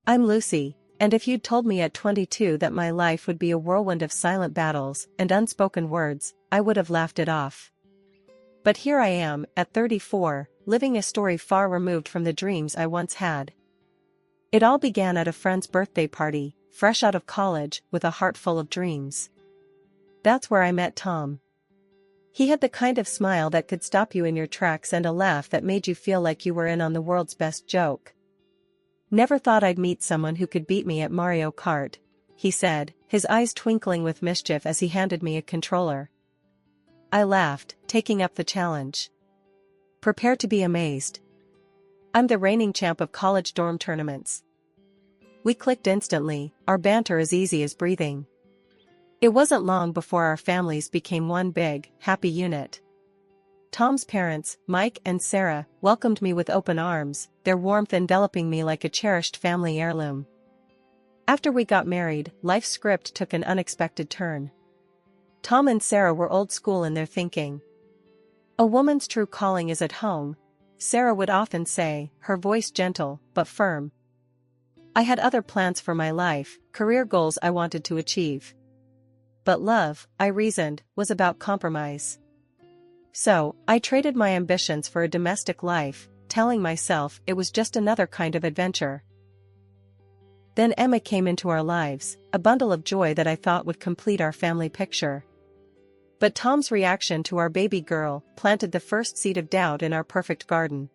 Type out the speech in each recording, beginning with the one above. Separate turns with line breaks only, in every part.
I'm Lucy, and if you'd told me at 22 that my life would be a whirlwind of silent battles and unspoken words, I would have laughed it off. But here I am, at 34, living a story far removed from the dreams I once had. It all began at a friend's birthday party, fresh out of college, with a heart full of dreams. That's where I met Tom. He had the kind of smile that could stop you in your tracks and a laugh that made you feel like you were in on the world's best joke. "Never thought I'd meet someone who could beat me at Mario Kart," he said, his eyes twinkling with mischief as he handed me a controller. I laughed, taking up the challenge. Prepare to be amazed. I'm the reigning champ of college dorm tournaments. We clicked instantly, our banter as easy as breathing. It wasn't long before our families became one big, happy unit. Tom's parents, Mike and Sarah, welcomed me with open arms, their warmth enveloping me like a cherished family heirloom. After we got married, life's script took an unexpected turn. Tom and Sarah were old school in their thinking. "A woman's true calling is at home," Sarah would often say, her voice gentle but firm. I had other plans for my life, career goals I wanted to achieve. But love, I reasoned, was about compromise. So, I traded my ambitions for a domestic life, telling myself it was just another kind of adventure. Then Emma came into our lives, a bundle of joy that I thought would complete our family picture. But Tom's reaction to our baby girl planted the first seed of doubt in our perfect garden.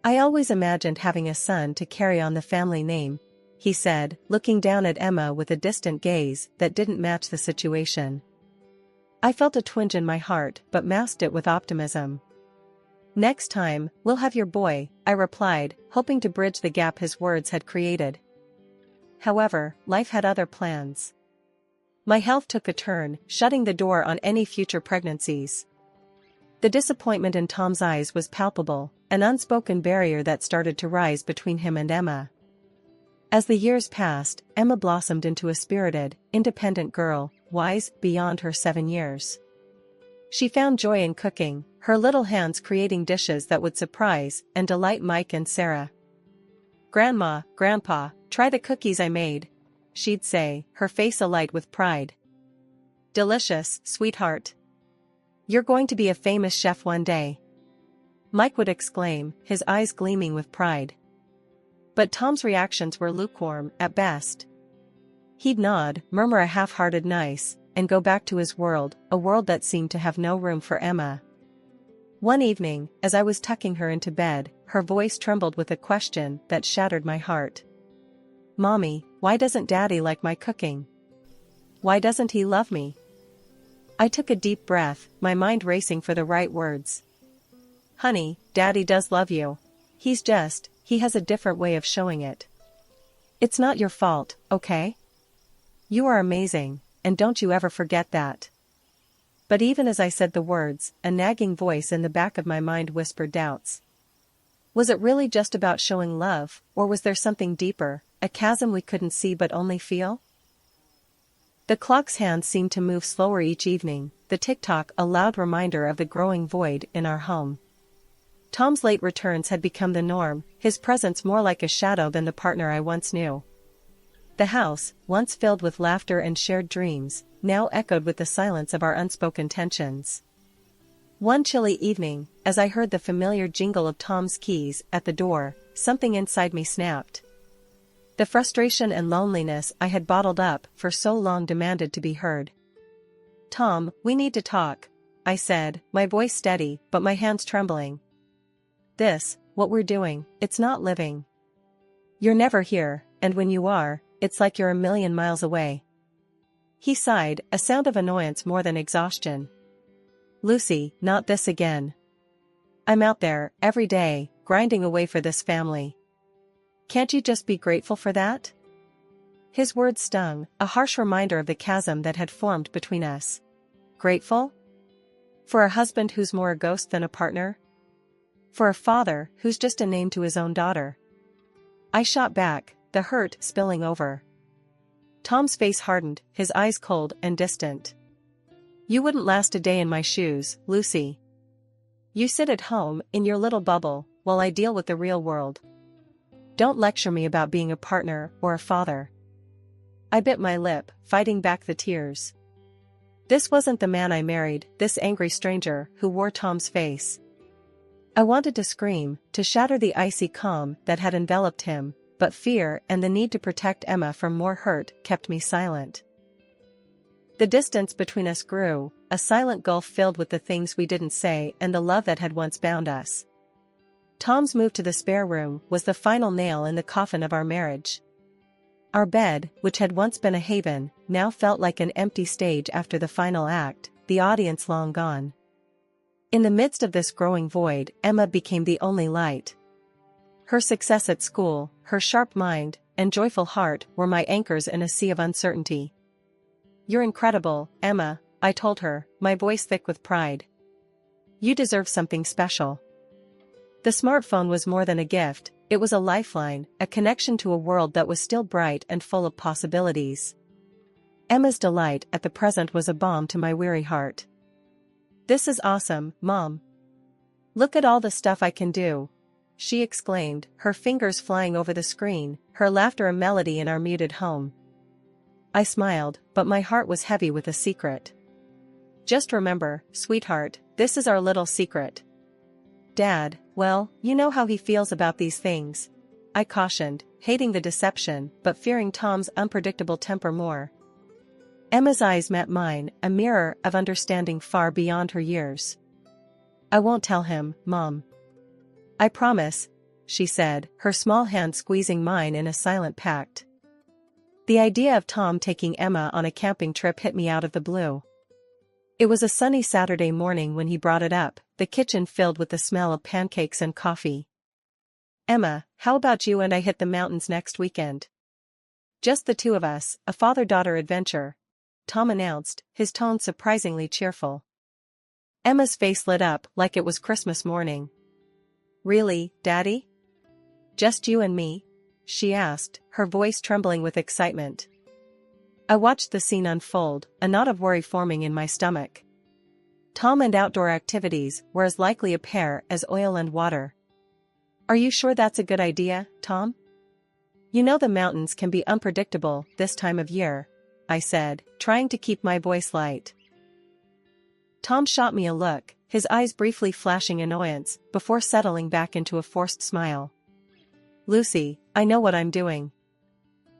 "I always imagined having a son to carry on the family name," he said, looking down at Emma with a distant gaze that didn't match the situation. I felt a twinge in my heart but masked it with optimism. "Next time, we'll have your boy," I replied, hoping to bridge the gap his words had created. However, life had other plans. My health took a turn, shutting the door on any future pregnancies. The disappointment in Tom's eyes was palpable, an unspoken barrier that started to rise between him and Emma. As the years passed, Emma blossomed into a spirited, independent girl, wise beyond her 7 years. She found joy in cooking, her little hands creating dishes that would surprise and delight Mike and Sarah. "Grandma, Grandpa, try the cookies I made," she'd say, her face alight with pride. "Delicious, sweetheart. You're going to be a famous chef one day," Mike would exclaim, his eyes gleaming with pride. But Tom's reactions were lukewarm, at best. He'd nod, murmur a half-hearted nice, and go back to his world, a world that seemed to have no room for Emma. One evening, as I was tucking her into bed, her voice trembled with a question that shattered my heart. "Mommy, why doesn't Daddy like my cooking? Why doesn't he love me?" I took a deep breath, my mind racing for the right words. "Honey, Daddy does love you. He has a different way of showing it. It's not your fault, okay? You are amazing, and don't you ever forget that." But even as I said the words, a nagging voice in the back of my mind whispered doubts. Was it really just about showing love, or was there something deeper, a chasm we couldn't see but only feel? The clock's hands seemed to move slower each evening, the tick-tock a loud reminder of the growing void in our home. Tom's late returns had become the norm, his presence more like a shadow than the partner I once knew. The house, once filled with laughter and shared dreams, now echoed with the silence of our unspoken tensions. One chilly evening, as I heard the familiar jingle of Tom's keys at the door, something inside me snapped. The frustration and loneliness I had bottled up for so long demanded to be heard. "Tom, we need to talk," I said, my voice steady but my hands trembling. What we're doing, it's not living. You're never here, and when you are, it's like you're a million miles away." He sighed, a sound of annoyance more than exhaustion. "Lucy, not this again. I'm out there, every day, grinding away for this family. Can't you just be grateful for that?" His words stung, a harsh reminder of the chasm that had formed between us. Grateful? For a husband who's more a ghost than a partner? For a father who's just a name to his own daughter? I shot back, the hurt spilling over. Tom's face hardened, his eyes cold and distant. "You wouldn't last a day in my shoes, Lucy. You sit at home, in your little bubble, while I deal with the real world." Don't lecture me about being a partner or a father. I bit my lip, fighting back the tears. This wasn't the man I married, this angry stranger who wore Tom's face. I wanted to scream, to shatter the icy calm that had enveloped him, but fear and the need to protect Emma from more hurt kept me silent. The distance between us grew, a silent gulf filled with the things we didn't say and the love that had once bound us. Tom's move to the spare room was the final nail in the coffin of our marriage. Our bed, which had once been a haven, now felt like an empty stage after the final act, the audience long gone. In the midst of this growing void, Emma became the only light. Her success at school, her sharp mind, and joyful heart were my anchors in a sea of uncertainty. "You're incredible, Emma," I told her, my voice thick with pride. "You deserve something special." The smartphone was more than a gift, it was a lifeline, a connection to a world that was still bright and full of possibilities. Emma's delight at the present was a balm to my weary heart. "This is awesome, Mom. Look at all the stuff I can do," she exclaimed, her fingers flying over the screen, her laughter a melody in our muted home. I smiled, but my heart was heavy with a secret. "Just remember, sweetheart, this is our little secret." "Dad, well, you know how he feels about these things," I cautioned, hating the deception but fearing Tom's unpredictable temper more. Emma's eyes met mine, a mirror of understanding far beyond her years. "I won't tell him, Mom. I promise," she said, her small hand squeezing mine in a silent pact. The idea of Tom taking Emma on a camping trip hit me out of the blue. It was a sunny Saturday morning when he brought it up, the kitchen filled with the smell of pancakes and coffee. "Emma, how about you and I hit the mountains next weekend? Just the two of us, a father-daughter adventure," Tom announced, his tone surprisingly cheerful. Emma's face lit up like it was Christmas morning. "Really, Daddy? Just you and me?" she asked, her voice trembling with excitement. I watched the scene unfold, a knot of worry forming in my stomach. Tom and outdoor activities were as likely a pair as oil and water. "Are you sure that's a good idea, Tom? You know the mountains can be unpredictable this time of year," I said, trying to keep my voice light. Tom shot me a look, his eyes briefly flashing annoyance, before settling back into a forced smile. "Lucy, I know what I'm doing.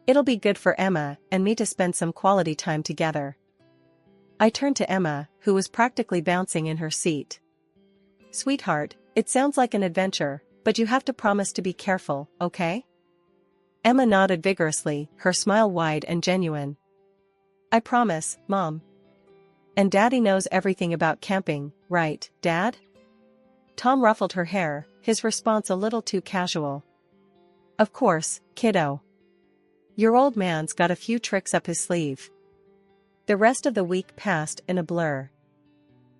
It'll be good for Emma and me to spend some quality time together." I turned to Emma, who was practically bouncing in her seat. "Sweetheart, it sounds like an adventure, but you have to promise to be careful, okay?" Emma nodded vigorously, her smile wide and genuine. "I promise, Mom. And Daddy knows everything about camping, right, Dad?" Tom ruffled her hair, his response a little too casual. "Of course, kiddo. Your old man's got a few tricks up his sleeve." The rest of the week passed in a blur.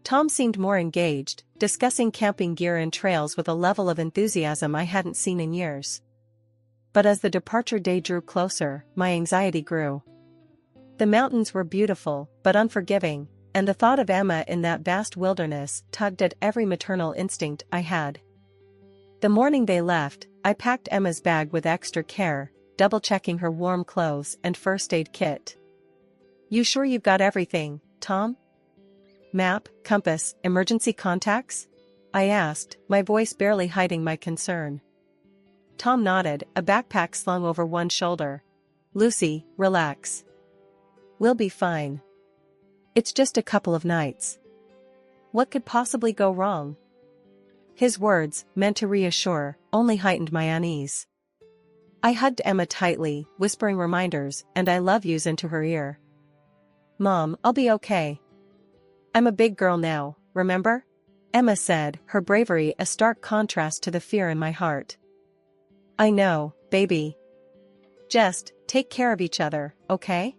Tom seemed more engaged, discussing camping gear and trails with a level of enthusiasm I hadn't seen in years. But as the departure day drew closer, my anxiety grew. The mountains were beautiful, but unforgiving, and the thought of Emma in that vast wilderness tugged at every maternal instinct I had. The morning they left, I packed Emma's bag with extra care, double-checking her warm clothes and first aid kit. "You sure you've got everything, Tom? Map, compass, emergency contacts?" I asked, my voice barely hiding my concern. Tom nodded, a backpack slung over one shoulder. "Lucy, relax. We'll be fine. It's just a couple of nights. What could possibly go wrong?" His words, meant to reassure, only heightened my unease. I hugged Emma tightly, whispering reminders and "I love yous" into her ear. "Mom, I'll be okay. I'm a big girl now, remember?" Emma said, her bravery a stark contrast to the fear in my heart. "I know, baby. Just take care of each other, okay?"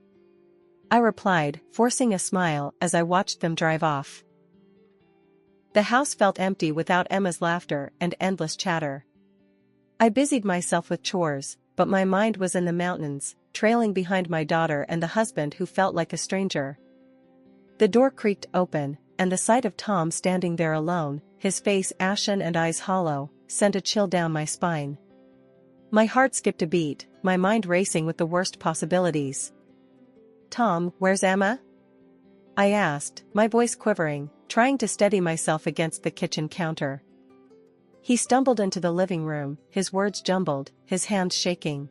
I replied, forcing a smile as I watched them drive off. The house felt empty without Emma's laughter and endless chatter. I busied myself with chores, but my mind was in the mountains, trailing behind my daughter and the husband who felt like a stranger. The door creaked open, and the sight of Tom standing there alone, his face ashen and eyes hollow, sent a chill down my spine. My heart skipped a beat, my mind racing with the worst possibilities. "Tom, where's Emma?" I asked, my voice quivering, trying to steady myself against the kitchen counter. He stumbled into the living room, his words jumbled, his hands shaking.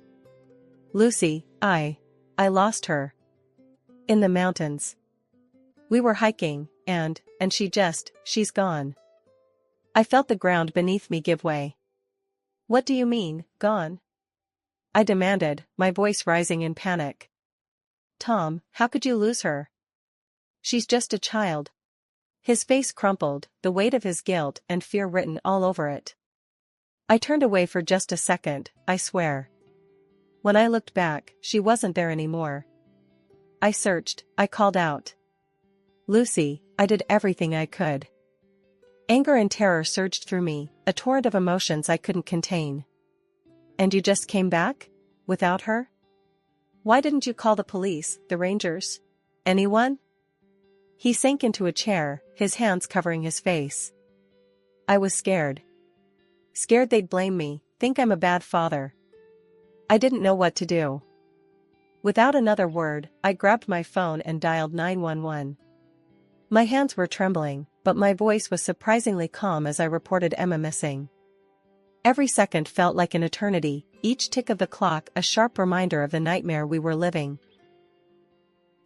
"Lucy, I lost her. In the mountains. We were hiking, and she's gone." I felt the ground beneath me give way. "What do you mean, gone?" I demanded, my voice rising in panic. "Tom, how could you lose her? She's just a child." His face crumpled, the weight of his guilt and fear written all over it. I turned away for just a second, I swear. When I looked back, she wasn't there anymore. I searched, I called out. "Lucy, I did everything I could." Anger and terror surged through me, a torrent of emotions I couldn't contain. "And you just came back? Without her? Why didn't you call the police, the rangers? Anyone?" He sank into a chair, his hands covering his face. "I was scared. Scared they'd blame me, think I'm a bad father. I didn't know what to do." Without another word, I grabbed my phone and dialed 911. My hands were trembling, but my voice was surprisingly calm as I reported Emma missing. Every second felt like an eternity, each tick of the clock a sharp reminder of the nightmare we were living.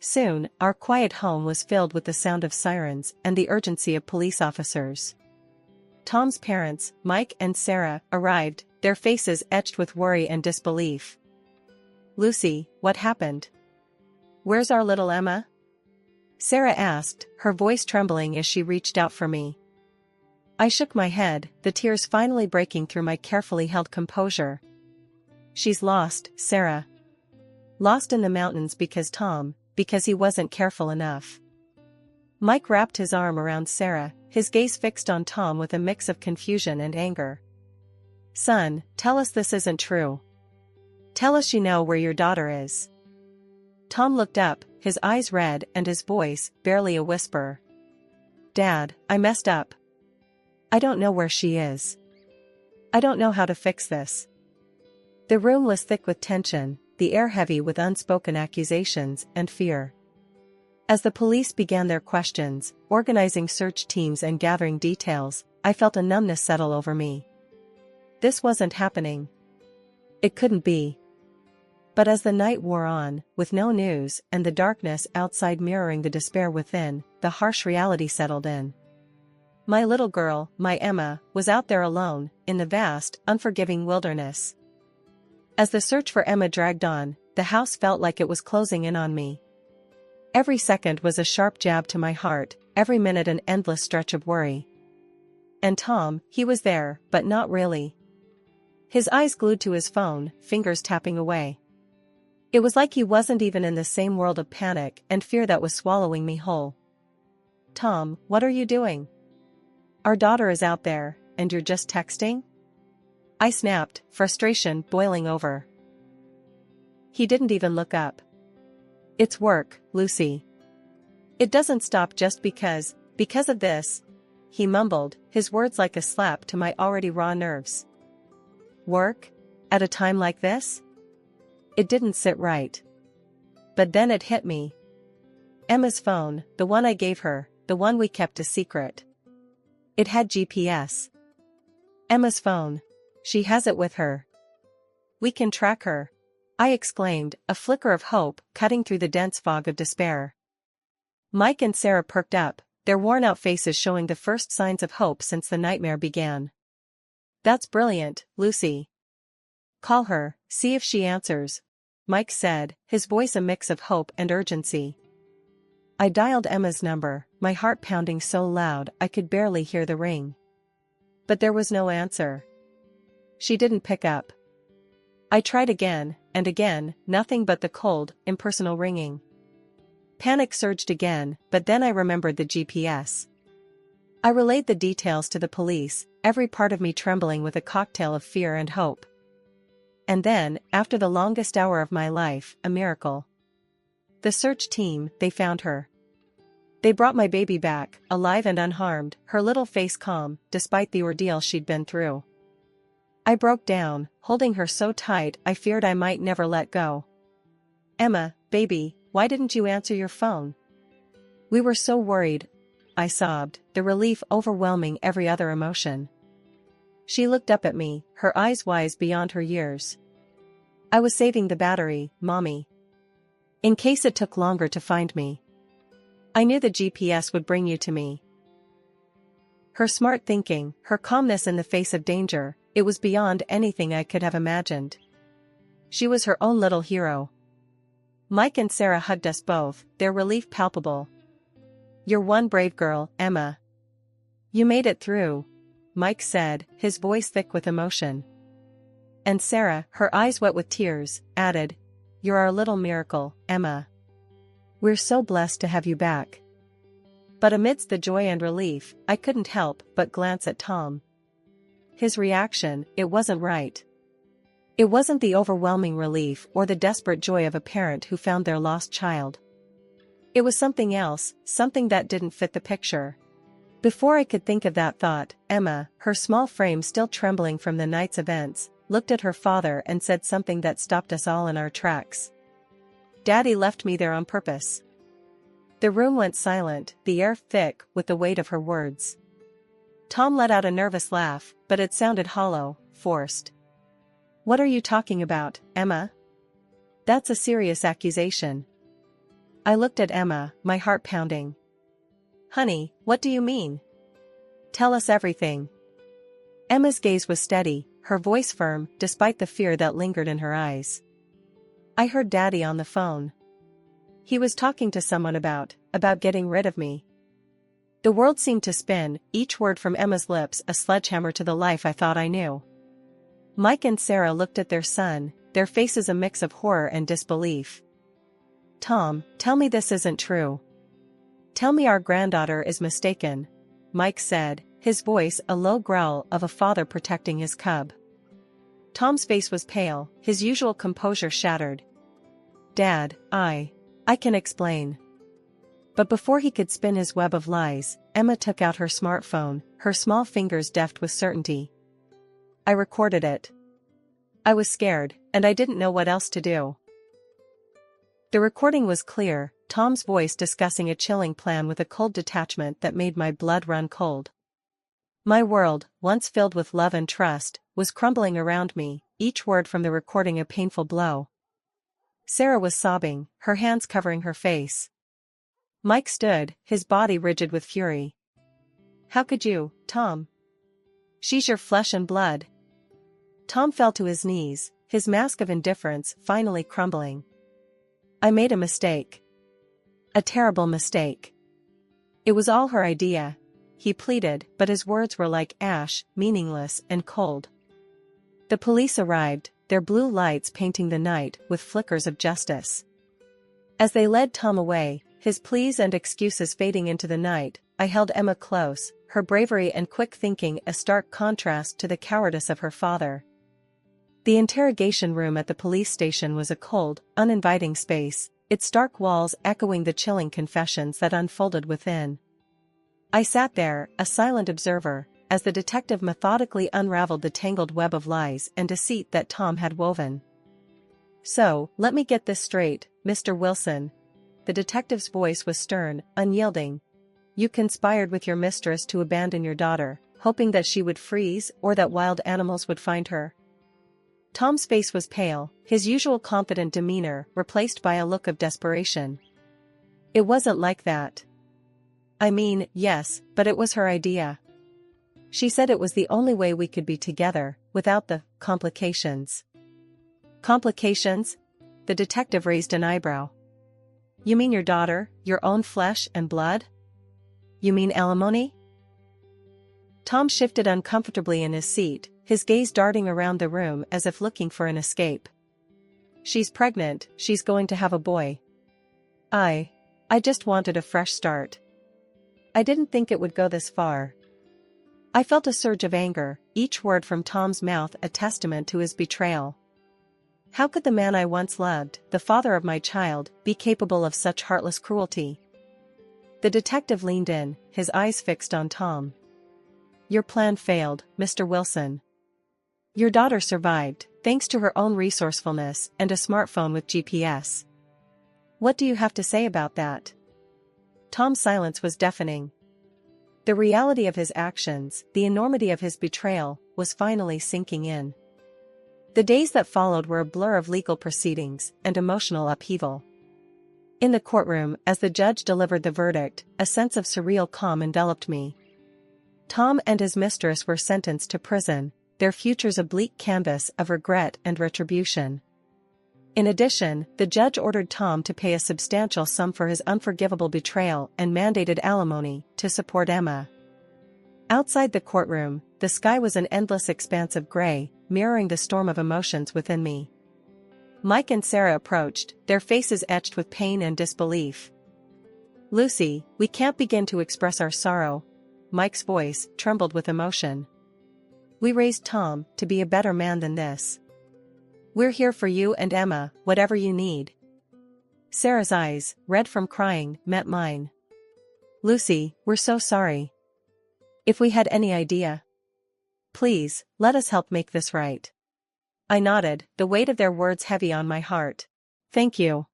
Soon, our quiet home was filled with the sound of sirens and the urgency of police officers. Tom's parents, Mike and Sarah, arrived, their faces etched with worry and disbelief. "Lucy, what happened? Where's our little Emma?" Sarah asked, her voice trembling as she reached out for me. I shook my head, the tears finally breaking through my carefully held composure. "She's lost, Sarah. Lost in the mountains because he wasn't careful enough." Mike wrapped his arm around Sarah, his gaze fixed on Tom with a mix of confusion and anger. "Son, tell us this isn't true. Tell us you know where your daughter is." Tom looked up, his eyes red and his voice barely a whisper. "Dad, I messed up. I don't know where she is. I don't know how to fix this." The room was thick with tension, the air heavy with unspoken accusations and fear. As the police began their questions, organizing search teams and gathering details, I felt a numbness settle over me. This wasn't happening. It couldn't be. But as the night wore on, with no news and the darkness outside mirroring the despair within, the harsh reality settled in. My little girl, my Emma, was out there alone, in the vast, unforgiving wilderness. As the search for Emma dragged on, the house felt like it was closing in on me. Every second was a sharp jab to my heart, every minute an endless stretch of worry. And Tom, he was there, but not really. His eyes glued to his phone, fingers tapping away. It was like he wasn't even in the same world of panic and fear that was swallowing me whole. "Tom, what are you doing? Our daughter is out there, and you're just texting?" I snapped, frustration boiling over. He didn't even look up. "It's work, Lucy. It doesn't stop just because of this," he mumbled, his words like a slap to my already raw nerves. Work? At a time like this? It didn't sit right. But then it hit me. Emma's phone, the one I gave her, the one we kept a secret. It had GPS. Emma's phone. She has it with her. We can track her, I exclaimed, a flicker of hope cutting through the dense fog of despair. Mike and Sarah perked up, their worn-out faces showing the first signs of hope since the nightmare began. "That's brilliant, Lucy. Call her, see if she answers," Mike said, his voice a mix of hope and urgency. I dialed Emma's number, my heart pounding so loud I could barely hear the ring. But there was no answer. She didn't pick up. I tried again, and again, nothing but the cold, impersonal ringing. Panic surged again, but then I remembered the GPS. I relayed the details to the police, every part of me trembling with a cocktail of fear and hope. And then, after the longest hour of my life, a miracle. The search team, they found her. They brought my baby back, alive and unharmed, her little face calm, despite the ordeal she'd been through. I broke down, holding her so tight I feared I might never let go. "Emma, baby, why didn't you answer your phone?" "We were so worried," I sobbed, the relief overwhelming every other emotion. She looked up at me, her eyes wise beyond her years. "I was saving the battery, Mommy. In case it took longer to find me. I knew the GPS would bring you to me." Her smart thinking, her calmness in the face of danger, it was beyond anything I could have imagined. She was her own little hero. Mike and Sarah hugged us both, their relief palpable. "You're one brave girl, Emma. You made it through," Mike said, his voice thick with emotion. And Sarah, her eyes wet with tears, added, "You're our little miracle, Emma. We're so blessed to have you back." But amidst the joy and relief, I couldn't help but glance at Tom. His reaction, it wasn't right. It wasn't the overwhelming relief or the desperate joy of a parent who found their lost child. It was something else, something that didn't fit the picture. Before I could think of that thought, Emma, her small frame still trembling from the night's events, looked at her father and said something that stopped us all in our tracks. "Daddy left me there on purpose." The room went silent, the air thick with the weight of her words. Tom let out a nervous laugh, but it sounded hollow, forced. "What are you talking about, Emma? That's a serious accusation." I looked at Emma, my heart pounding. "Honey, what do you mean? Tell us everything." Emma's gaze was steady, her voice firm, despite the fear that lingered in her eyes. "I heard Daddy on the phone. He was talking to someone about getting rid of me." The world seemed to spin, each word from Emma's lips a sledgehammer to the life I thought I knew. Mike and Sarah looked at their son, their faces a mix of horror and disbelief. "Tom, tell me this isn't true. Tell me our granddaughter is mistaken," Mike said, his voice a low growl of a father protecting his cub. Tom's face was pale, his usual composure shattered. "Dad, I can explain." But before he could spin his web of lies, Emma took out her smartphone, her small fingers deft with certainty. "I recorded it. I was scared, and I didn't know what else to do." The recording was clear, Tom's voice discussing a chilling plan with a cold detachment that made my blood run cold. My world, once filled with love and trust, was crumbling around me, each word from the recording a painful blow. Sarah was sobbing, her hands covering her face. Mike stood, his body rigid with fury. "How could you, Tom? She's your flesh and blood." Tom fell to his knees, his mask of indifference finally crumbling. "I made a mistake. A terrible mistake. It was all her idea," he pleaded, but his words were like ash, meaningless and cold. The police arrived, their blue lights painting the night with flickers of justice. As they led Tom away, his pleas and excuses fading into the night, I held Emma close, her bravery and quick thinking a stark contrast to the cowardice of her father. The interrogation room at the police station was a cold, uninviting space, its dark walls echoing the chilling confessions that unfolded within. I sat there, a silent observer, as the detective methodically unraveled the tangled web of lies and deceit that Tom had woven. "So, let me get this straight, Mr. Wilson." The detective's voice was stern, unyielding. "You conspired with your mistress to abandon your daughter, hoping that she would freeze or that wild animals would find her?" Tom's face was pale, his usual confident demeanor replaced by a look of desperation. "It wasn't like that. I mean, yes, but it was her idea. She said it was the only way we could be together, without the complications." "Complications?" The detective raised an eyebrow. "You mean your daughter, your own flesh and blood? You mean alimony?" Tom shifted uncomfortably in his seat, his gaze darting around the room as if looking for an escape. "She's pregnant, she's going to have a boy. I just wanted a fresh start. I didn't think it would go this far." I felt a surge of anger, each word from Tom's mouth a testament to his betrayal. How could the man I once loved, the father of my child, be capable of such heartless cruelty? The detective leaned in, his eyes fixed on Tom. "Your plan failed, Mr. Wilson. Your daughter survived, thanks to her own resourcefulness and a smartphone with GPS. What do you have to say about that? Tom's silence was deafening. The reality of his actions, the enormity of his betrayal, was finally sinking in. The days that followed were a blur of legal proceedings and emotional upheaval. In the courtroom, as the judge delivered the verdict, a sense of surreal calm enveloped me. Tom and his mistress were sentenced to prison, their futures a bleak canvas of regret and retribution. In addition, the judge ordered Tom to pay a substantial sum for his unforgivable betrayal and mandated alimony to support Emma. Outside the courtroom, the sky was an endless expanse of gray, mirroring the storm of emotions within me. Mike and Sarah approached, their faces etched with pain and disbelief. "Lucy, we can't begin to express our sorrow." Mike's voice trembled with emotion. "We raised Tom to be a better man than this. We're here for you and Emma, whatever you need." Sarah's eyes, red from crying, met mine. "Lucy, we're so sorry. If we had any idea. Please, let us help make this right." I nodded, the weight of their words heavy on my heart. "Thank you.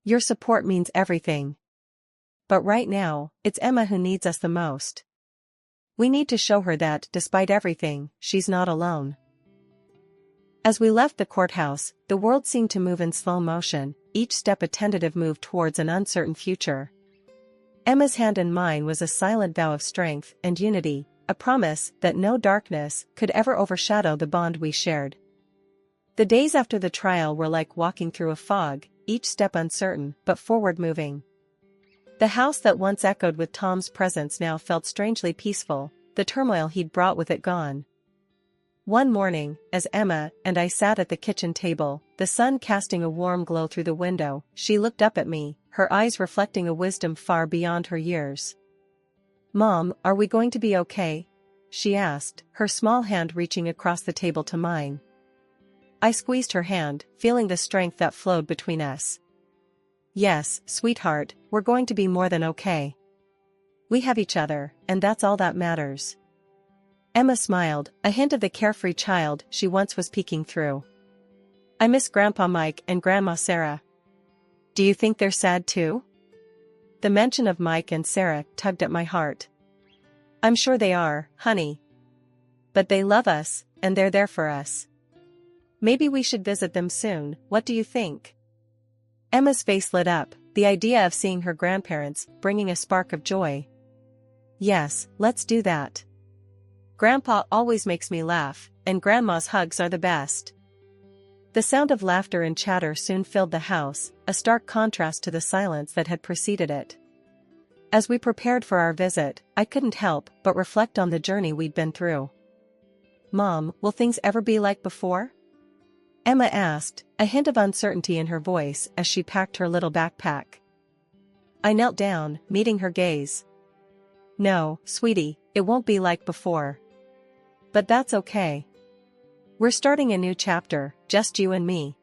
Your support means everything. But right now, it's Emma who needs us the most. We need to show her that, despite everything, she's not alone." As we left the courthouse, the world seemed to move in slow motion, each step a tentative move towards an uncertain future. Emma's hand in mine was a silent vow of strength and unity, a promise that no darkness could ever overshadow the bond we shared. The days after the trial were like walking through a fog, each step uncertain but forward-moving. The house that once echoed with Tom's presence now felt strangely peaceful, the turmoil he'd brought with it gone. One morning, as Emma and I sat at the kitchen table, the sun casting a warm glow through the window, she looked up at me, her eyes reflecting a wisdom far beyond her years. "Mom, are we going to be okay?" she asked, her small hand reaching across the table to mine. I squeezed her hand, feeling the strength that flowed between us. "Yes, sweetheart, we're going to be more than okay. We have each other, and that's all that matters." Emma smiled, a hint of the carefree child she once was peeking through. "I miss Grandpa Mike and Grandma Sarah." "Do you think they're sad too?" The mention of Mike and Sarah tugged at my heart. "I'm sure they are, honey. But they love us, and they're there for us. Maybe we should visit them soon, what do you think?" Emma's face lit up, the idea of seeing her grandparents bringing a spark of joy. "Yes, let's do that. Grandpa always makes me laugh, and Grandma's hugs are the best." The sound of laughter and chatter soon filled the house, a stark contrast to the silence that had preceded it. As we prepared for our visit, I couldn't help but reflect on the journey we'd been through. "Mom, will things ever be like before?" Emma asked, a hint of uncertainty in her voice as she packed her little backpack. I knelt down, meeting her gaze. "No, sweetie, it won't be like before. But that's okay. We're starting a new chapter, just you and me.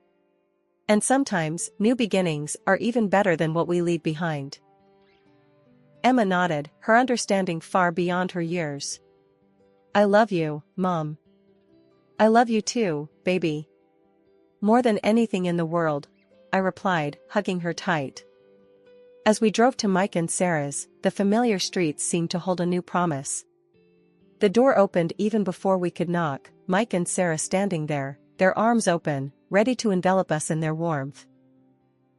And sometimes, new beginnings are even better than what we leave behind." Emma nodded, her understanding far beyond her years. "I love you, Mom." "I love you too, baby. More than anything in the world," I replied, hugging her tight. As we drove to Mike and Sarah's, the familiar streets seemed to hold a new promise. The door opened even before we could knock, Mike and Sarah standing there, their arms open, ready to envelop us in their warmth.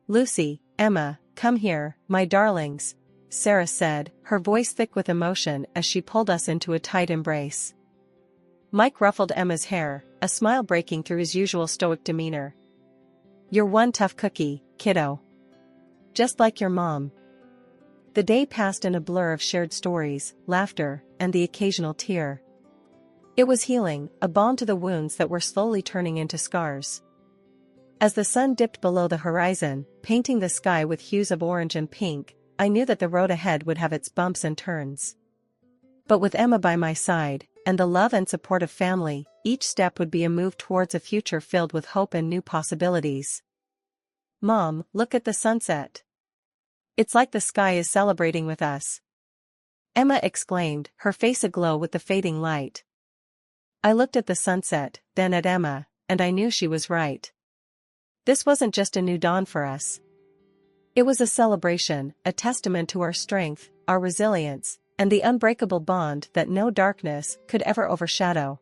"Lucy, Emma, come here, my darlings," Sarah said, her voice thick with emotion as she pulled us into a tight embrace. Mike ruffled Emma's hair, a smile breaking through his usual stoic demeanor. "You're one tough cookie, kiddo. Just like your mom." The day passed in a blur of shared stories, laughter, and the occasional tear. It was healing, a balm to the wounds that were slowly turning into scars. As the sun dipped below the horizon, painting the sky with hues of orange and pink, I knew that the road ahead would have its bumps and turns. But with Emma by my side, and the love and support of family, each step would be a move towards a future filled with hope and new possibilities. "Mom, look at the sunset. It's like the sky is celebrating with us," Emma exclaimed, her face aglow with the fading light. I looked at the sunset, then at Emma, and I knew she was right. This wasn't just a new dawn for us. It was a celebration, a testament to our strength, our resilience, and the unbreakable bond that no darkness could ever overshadow.